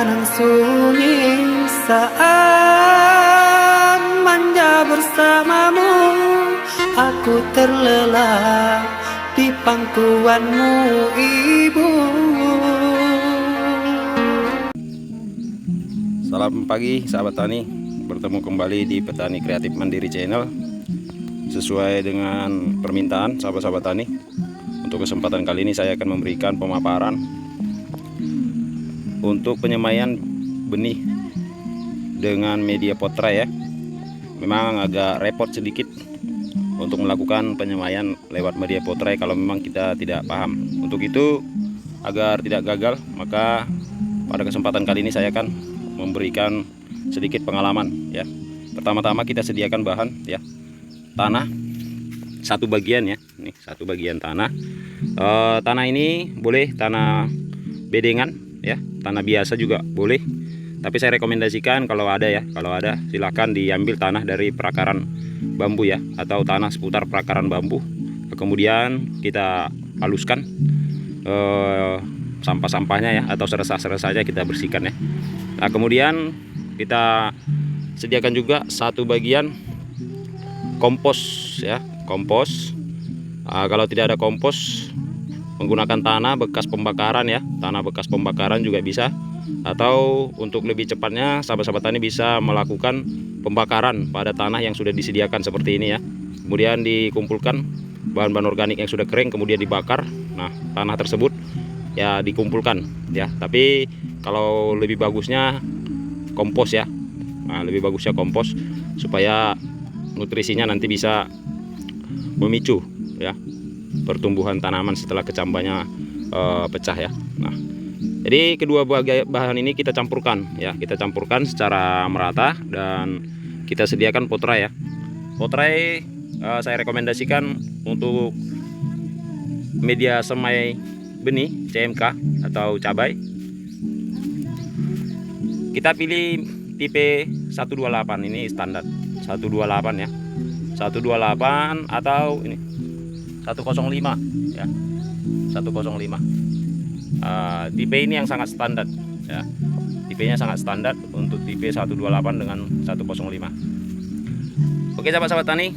nan sunyi saat manja bersamamu. Aku terlelap di pangkuanmu, ibu. Salam pagi sahabat tani, bertemu kembali di Petani Kreatif Mandiri Channel. Sesuai dengan permintaan sahabat-sahabat tani, untuk kesempatan kali ini saya akan memberikan pemaparan untuk penyemaian benih dengan media potray ya. Memang agak repot sedikit untuk melakukan penyemaian lewat media potray kalau memang kita tidak paham. Untuk itu, agar tidak gagal, maka pada kesempatan kali ini saya akan memberikan sedikit pengalaman ya. Pertama-tama kita sediakan bahan ya, tanah satu bagian ya, ini satu bagian tanah. Tanah ini boleh tanah bedengan ya, tanah biasa juga boleh, tapi saya rekomendasikan kalau ada ya, kalau ada silahkan diambil tanah dari perakaran bambu ya, atau tanah seputar perakaran bambu. Kemudian kita haluskan sampah-sampahnya ya, atau seresah-seresahnya kita bersihkan ya. Nah, kemudian kita sediakan juga satu bagian kompos ya, kompos. Kalau tidak ada kompos, menggunakan tanah bekas pembakaran ya, tanah bekas pembakaran juga bisa. Atau untuk lebih cepatnya, sahabat-sahabat tani bisa melakukan pembakaran pada tanah yang sudah disediakan seperti ini ya. Kemudian dikumpulkan bahan-bahan organik yang sudah kering, kemudian dibakar. Nah, tanah tersebut ya dikumpulkan ya. Tapi kalau lebih bagusnya kompos ya. Nah, lebih bagusnya kompos supaya nutrisinya nanti bisa memicu ya pertumbuhan tanaman setelah kecambahnya pecah ya. Nah, jadi kedua bahan ini kita campurkan ya, kita campurkan secara merata dan kita sediakan potray ya. Potray saya rekomendasikan untuk media semai benih CMK atau cabai. Kita pilih tipe 128, ini standar 128 ya, 128 atau ini 105 ya, 105. Tipe ini yang sangat standar ya, tipenya sangat standar untuk tipe 128 dengan 105. Oke sahabat-sahabat tani,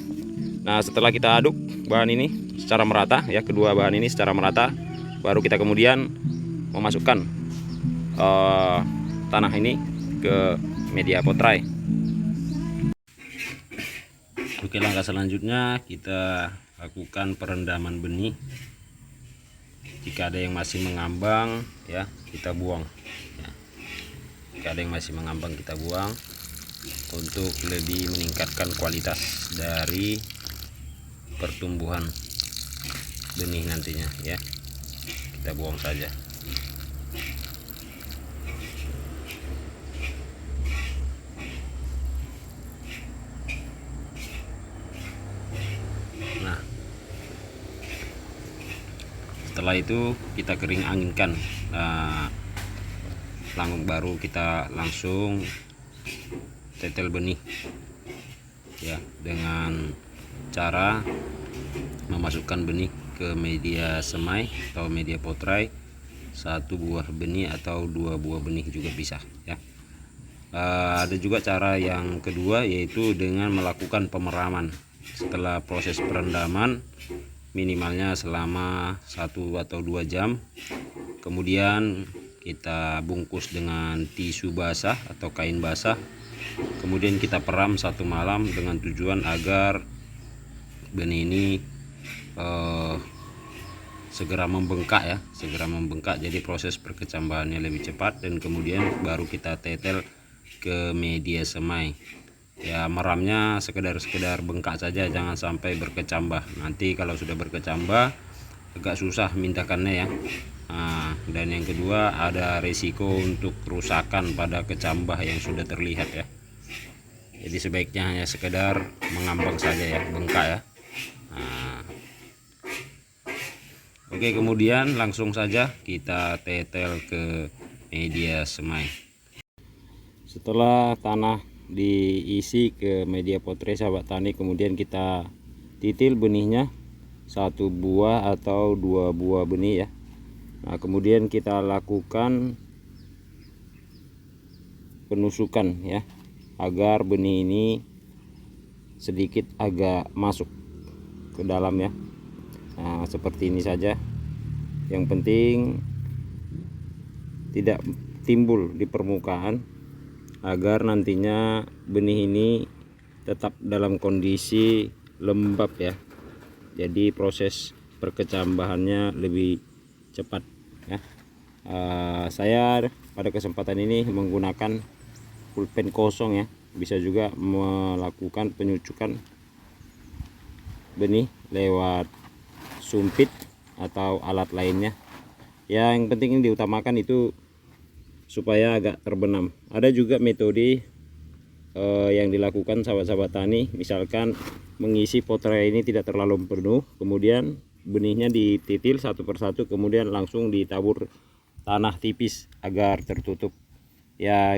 nah setelah kita aduk bahan ini secara merata ya, kedua bahan ini secara merata, baru kita kemudian memasukkan tanah ini ke media potray. Oke, langkah selanjutnya kita lakukan perendaman benih. Jika ada yang masih mengambang ya, kita buang ya. Jika ada yang masih mengambang, kita buang untuk lebih meningkatkan kualitas dari pertumbuhan benih nantinya ya. Kita buang saja. Nah, setelah itu kita kering anginkan. Nah, baru kita langsung tetel benih ya, dengan cara memasukkan benih ke media semai atau media potray, satu buah benih atau dua buah benih juga bisa ya. Ada juga cara yang kedua, yaitu dengan melakukan pemeraman. Setelah proses perendaman minimalnya selama 1 atau 2 jam, kemudian kita bungkus dengan tisu basah atau kain basah, kemudian kita peram 1 malam dengan tujuan agar benih ini segera membengkak ya, segera membengkak, jadi proses perkecambahannya lebih cepat, dan kemudian baru kita tetel ke media semai ya. Meramnya sekedar bengkak saja, jangan sampai berkecambah. Nanti kalau sudah berkecambah agak susah mindakannya ya. Nah, dan yang kedua, ada resiko untuk kerusakan pada kecambah yang sudah terlihat ya. Jadi sebaiknya hanya sekedar mengambang saja ya, bengkak ya. Nah, oke, kemudian langsung saja kita tetel ke media semai. Setelah tanah diisi ke media potray sahabat tani, kemudian kita titil benihnya 1 buah atau 2 buah benih ya. Nah, kemudian kita lakukan penusukan ya, agar benih ini sedikit agak masuk ke dalam ya. Nah, seperti ini saja. Yang penting tidak timbul di permukaan, agar nantinya benih ini tetap dalam kondisi lembab ya. Jadi proses perkecambahannya lebih cepat ya. Saya pada kesempatan ini menggunakan pulpen kosong ya. Bisa juga melakukan penyucukan benih lewat sumpit atau alat lainnya. Yang penting diutamakan itu supaya agak terbenam. Ada juga metode yang dilakukan sahabat-sahabat tani, misalkan mengisi potray ini tidak terlalu penuh, kemudian benihnya dititil satu persatu, kemudian langsung ditabur tanah tipis agar tertutup ya.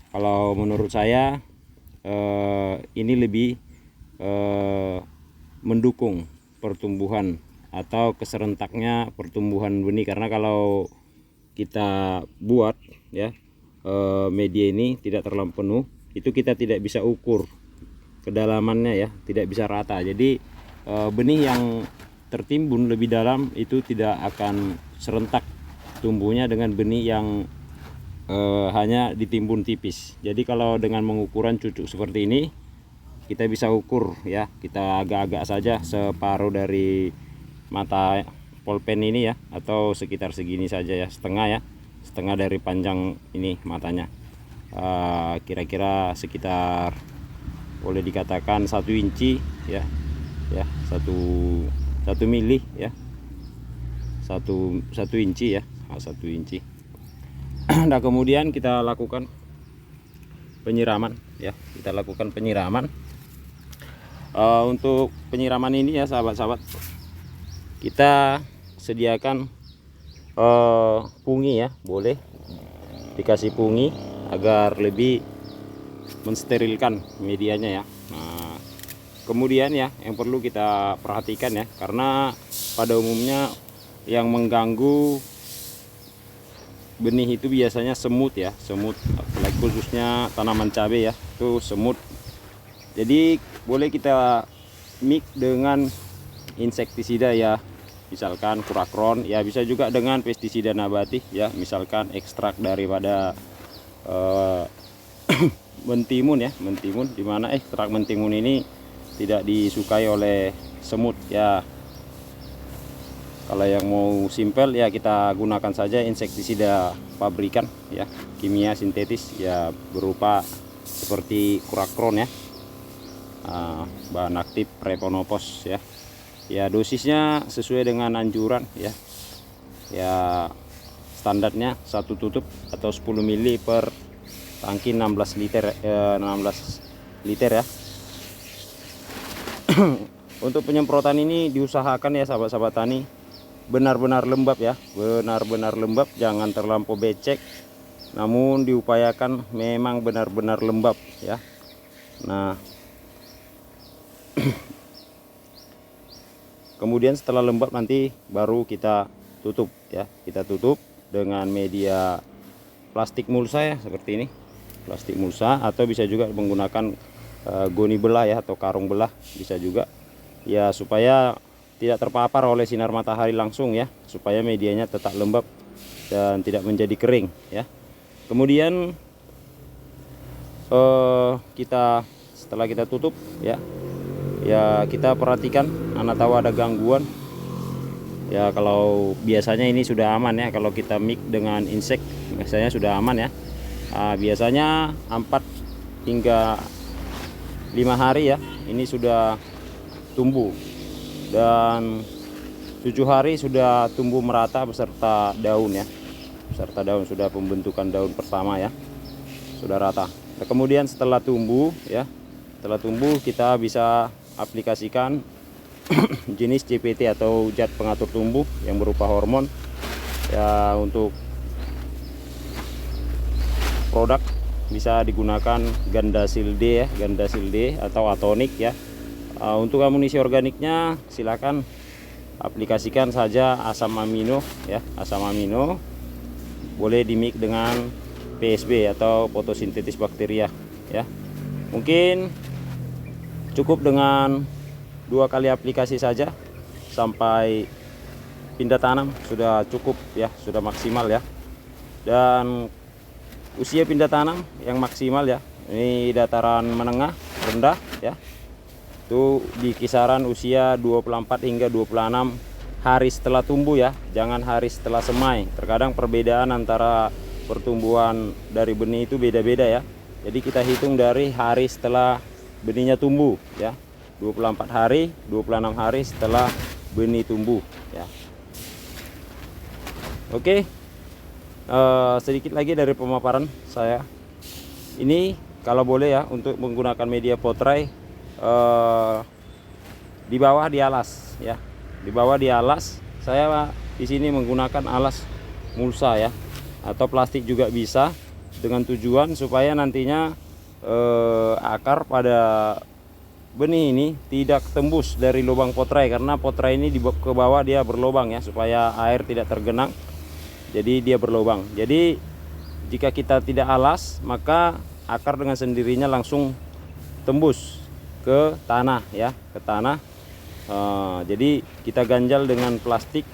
Kalau menurut saya ini lebih mendukung pertumbuhan atau keserentaknya pertumbuhan benih, karena kalau kita buat ya media ini tidak terlalu penuh, itu kita tidak bisa ukur kedalamannya ya, tidak bisa rata. Jadi benih yang tertimbun lebih dalam itu tidak akan serentak tumbuhnya dengan benih yang hanya ditimbun tipis. Jadi kalau dengan mengukuran cucuk seperti ini, kita bisa ukur ya, kita agak-agak saja separuh dari mata polpen ini ya, atau sekitar segini saja ya, setengah ya, setengah dari panjang ini matanya. Kira-kira sekitar boleh dikatakan 1 inci ya, ya 1 mili ya, 1 inci ya, 1 inci. Nah, kemudian kita lakukan penyiraman ya, kita lakukan penyiraman. Untuk penyiraman ini ya sahabat-sahabat, kita sediakan pungi ya, boleh dikasih pungi agar lebih mensterilkan medianya ya. Nah, kemudian ya yang perlu kita perhatikan ya, karena pada umumnya yang mengganggu benih itu biasanya semut ya, semut, apalagi khususnya tanaman cabai ya, itu semut. Jadi boleh kita mix dengan insektisida ya, misalkan kurakron ya, bisa juga dengan pestisida nabati ya, misalkan ekstrak daripada mentimun ya, mentimun, dimana ekstrak mentimun ini tidak disukai oleh semut ya. Kalau yang mau simpel ya, kita gunakan saja insektisida pabrikan ya, kimia sintetis ya, berupa seperti kurakron ya, bahan aktif Reponopos ya. Ya dosisnya sesuai dengan anjuran ya. Ya standarnya 1 tutup atau 10 mili per tangki 16 liter ya. Untuk penyemprotan ini diusahakan ya sahabat-sahabat tani, benar-benar lembab ya, benar-benar lembab, jangan terlampau becek, namun diupayakan memang benar-benar lembab ya. Nah kemudian setelah lembab nanti baru kita tutup ya, kita tutup dengan media plastik mulsa ya, seperti ini, plastik mulsa, atau bisa juga menggunakan goni belah ya, atau karung belah bisa juga ya, supaya tidak terpapar oleh sinar matahari langsung ya, supaya medianya tetap lembab dan tidak menjadi kering ya. Kemudian setelah kita tutup ya, kita perhatikan, anak tahu ada gangguan ya. Kalau biasanya ini sudah aman ya, kalau kita mix dengan insek biasanya sudah aman ya. Biasanya 4 hingga 5 hari ya, ini sudah tumbuh, dan 7 hari sudah tumbuh merata beserta daun ya, beserta daun, sudah pembentukan daun pertama ya, sudah rata. Nah, kemudian setelah tumbuh ya, setelah tumbuh kita bisa aplikasikan jenis CPT atau zat pengatur tumbuh yang berupa hormon ya. Untuk produk bisa digunakan Gandasil D ya, Gandasil D atau Atonik ya. Untuk amunisi organiknya silakan aplikasikan saja asam amino ya, asam amino boleh dimix dengan PSB atau fotosintesis bakteria ya. Mungkin cukup dengan 2 kali aplikasi saja sampai pindah tanam sudah cukup ya, sudah maksimal ya. Dan usia pindah tanam yang maksimal ya, ini dataran menengah rendah ya, itu di kisaran usia 24 hingga 26 hari setelah tumbuh ya, jangan hari setelah semai. Terkadang perbedaan antara pertumbuhan dari benih itu beda-beda ya. Jadi kita hitung dari hari setelah benihnya tumbuh ya, 24 hari 26 hari setelah benih tumbuh ya. Oke, sedikit lagi dari pemaparan saya. Ini kalau boleh ya, untuk menggunakan media potrai di bawah di alas ya, di bawah di alas. Saya di sini menggunakan alas mulsa ya, atau plastik juga bisa, dengan tujuan supaya nantinya akar pada benih ini tidak tembus dari lubang potrai, karena potrai ini di ke bawah dia berlubang ya, supaya air tidak tergenang, jadi dia berlubang. Jadi jika kita tidak alas, maka akar dengan sendirinya langsung tembus ke tanah ya, ke tanah. Jadi kita ganjal dengan plastik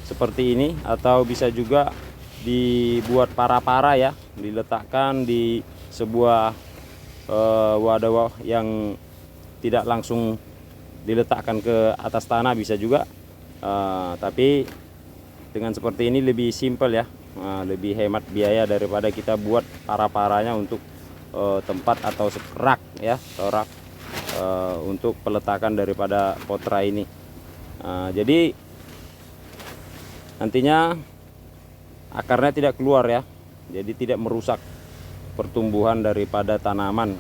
seperti ini, atau bisa juga dibuat para-para ya, diletakkan di sebuah wadah yang tidak langsung diletakkan ke atas tanah, bisa juga. Tapi dengan seperti ini lebih simpel ya, lebih hemat biaya daripada kita buat para-paranya untuk tempat atau rak ya, atau rak untuk peletakan daripada potrai ini. Jadi nantinya akarnya tidak keluar ya, jadi tidak merusak pertumbuhan daripada tanaman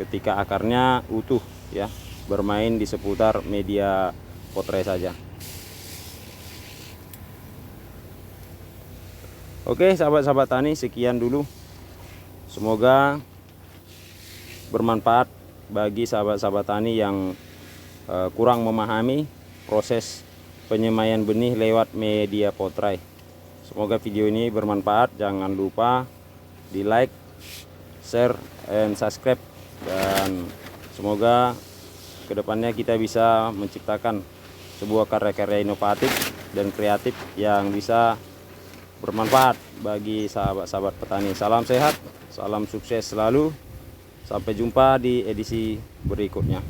ketika akarnya utuh ya, bermain di seputar media potrai saja. Oke sahabat-sahabat tani, sekian dulu, semoga bermanfaat bagi sahabat-sahabat tani yang kurang memahami proses penyemaian benih lewat media potrai. Semoga video ini bermanfaat. Jangan lupa di like, share, and subscribe, dan semoga kedepannya kita bisa menciptakan sebuah karya-karya inovatif dan kreatif yang bisa bermanfaat bagi sahabat-sahabat petani. Salam sehat, salam sukses selalu. Sampai jumpa di edisi berikutnya.